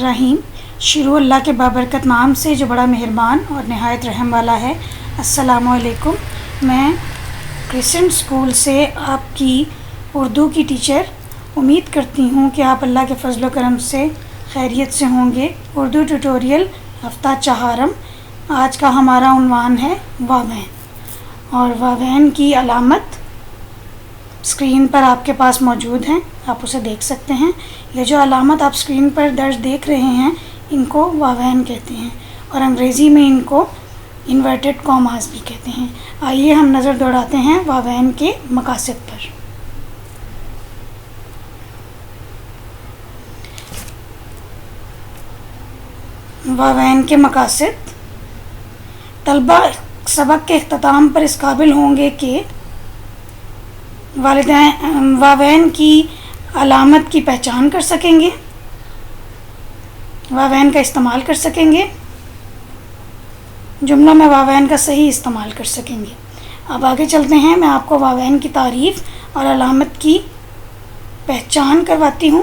رحیم شروع اللہ کے بابرکت نام سے جو بڑا مہربان اور نہایت رحم والا ہے۔ السلام علیکم۔ میں کرسچن اسکول سے آپ کی اردو کی ٹیچر امید کرتی ہوں کہ آپ اللہ کے فضل و کرم سے خیریت سے ہوں گے۔ اردو ٹیوٹوریل ہفتہ چہارم، آج کا ہمارا عنوان ہے واوین، اور واوین کی علامت اسکرین پر آپ کے پاس موجود ہیں، آپ اسے دیکھ سکتے ہیں۔ یہ جو علامت آپ اسکرین پر درج دیکھ رہے ہیں ان کو واوین کہتے ہیں، اور انگریزی میں ان کو انورٹڈ کاماز بھی کہتے ہیں۔ آئیے ہم نظر دوڑاتے ہیں واوین کے مقاصد پر۔ واوین کے مقاصد، طلبہ سبق کے اختتام پر اس قابل ہوں گے کہ والدین واوین کی علامت کی پہچان کر سکیں گے، واوین کا استعمال کر سکیں گے، جملوں میں واوین کا صحیح استعمال کر سکیں گے۔ اب آگے چلتے ہیں، میں آپ کو واوین کی تعریف اور علامت کی پہچان کرواتی ہوں۔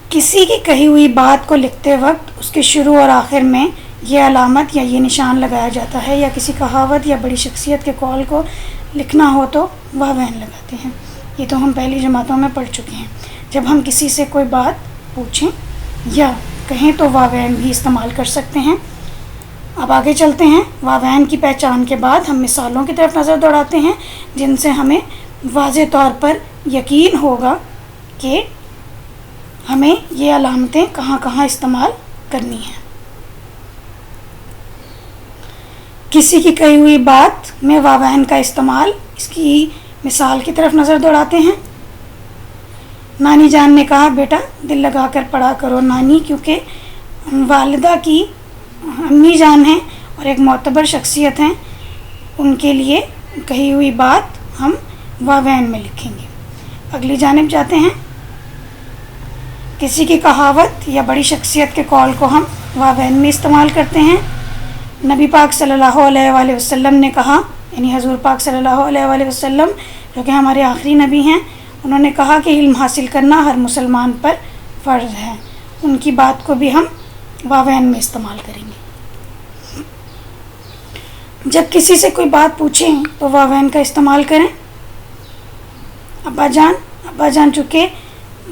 کسی کی کہی ہوئی بات کو لکھتے وقت اس کے شروع اور آخر میں یہ علامت یا یہ نشان لگایا جاتا ہے، یا کسی کہاوت یا بڑی شخصیت کے قول کو لکھنا ہو تو واوین لگاتے ہیں۔ یہ تو ہم پہلی جماعتوں میں پڑھ چکے ہیں۔ جب ہم کسی سے کوئی بات پوچھیں یا کہیں تو واوین بھی استعمال کر سکتے ہیں۔ اب آگے چلتے ہیں، واوین کی پہچان کے بعد ہم مثالوں کی طرف نظر دوڑاتے ہیں جن سے ہمیں واضح طور پر یقین ہوگا کہ ہمیں یہ علامتیں کہاں کہاں استعمال کرنی ہیں۔ کسی کی کہی ہوئی بات میں واوین کا استعمال، اس کی مثال کی طرف نظر دوڑاتے ہیں۔ نانی جان نے کہا، بیٹا دل لگا کر پڑھا کرو نانی، کیونکہ والدہ کی امی جان ہیں اور ایک معتبر شخصیت ہیں، ان کے لیے کہی ہوئی بات ہم واوین میں لکھیں گے۔ اگلی جانب جاتے ہیں، کسی کی کہاوت یا بڑی شخصیت کے قول کو ہم واوین میں استعمال کرتے ہیں۔ نبی پاک صلی اللہ علیہ وآلہ وسلم نے کہا، یعنی حضور پاک صلی اللہ علیہ وآلہ وسلم جو کہ ہمارے آخری نبی ہیں، انہوں نے کہا کہ علم حاصل کرنا ہر مسلمان پر فرض ہے۔ ان کی بات کو بھی ہم واوین میں استعمال کریں گے۔ جب کسی سے کوئی بات پوچھیں تو واوین کا استعمال کریں۔ ابا جان چونکہ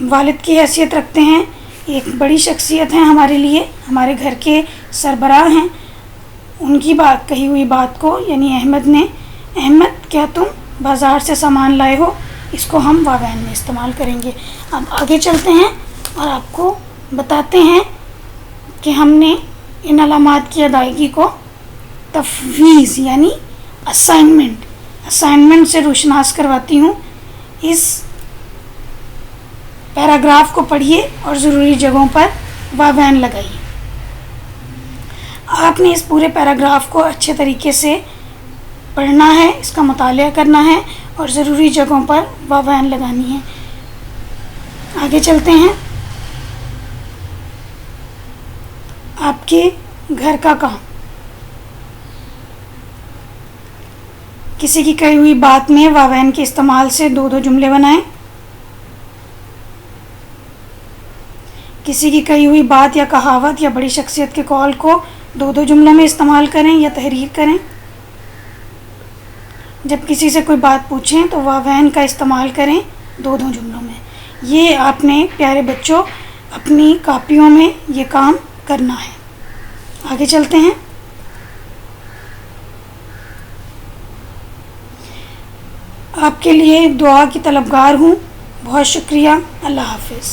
والد کی حیثیت رکھتے ہیں، ایک بڑی شخصیت ہیں ہمارے لیے، ہمارے گھر کے سربراہ ہیں، ان کی بات کہی ہوئی بات کو، یعنی احمد کیا تم بازار سے سامان لائے ہو، اس کو ہم واوین میں استعمال کریں گے۔ اب آگے چلتے ہیں اور آپ کو بتاتے ہیں کہ ہم نے ان علامات کی ادائیگی کو تفویض یعنی اسائنمنٹ سے روشناس کرواتی ہوں۔ اس پیراگراف کو پڑھیے اور ضروری جگہوں پر واوین لگائیے۔ آپ نے اس پورے پیراگراف کو اچھے طریقے سے پڑھنا ہے، اس کا مطالعہ کرنا ہے اور ضروری جگہوں پر واوین لگانی ہے۔ آگے چلتے ہیں، آپ کے گھر کا کام۔ کسی کی کہی ہوئی بات میں واوین کے استعمال سے دو جملے بنائیں۔ کسی کی کہی ہوئی بات یا کہاوت یا بڑی شخصیت کے قول کو دو جملوں میں استعمال کریں یا تحریر کریں۔ جب کسی سے کوئی بات پوچھیں تو واوین کا استعمال کریں دو جملوں میں۔ یہ آپ نے پیارے بچوں اپنی کاپیوں میں یہ کام کرنا ہے۔ آگے چلتے ہیں، آپ کے لیے دعا کی طلبگار ہوں۔ بہت شکریہ، اللہ حافظ۔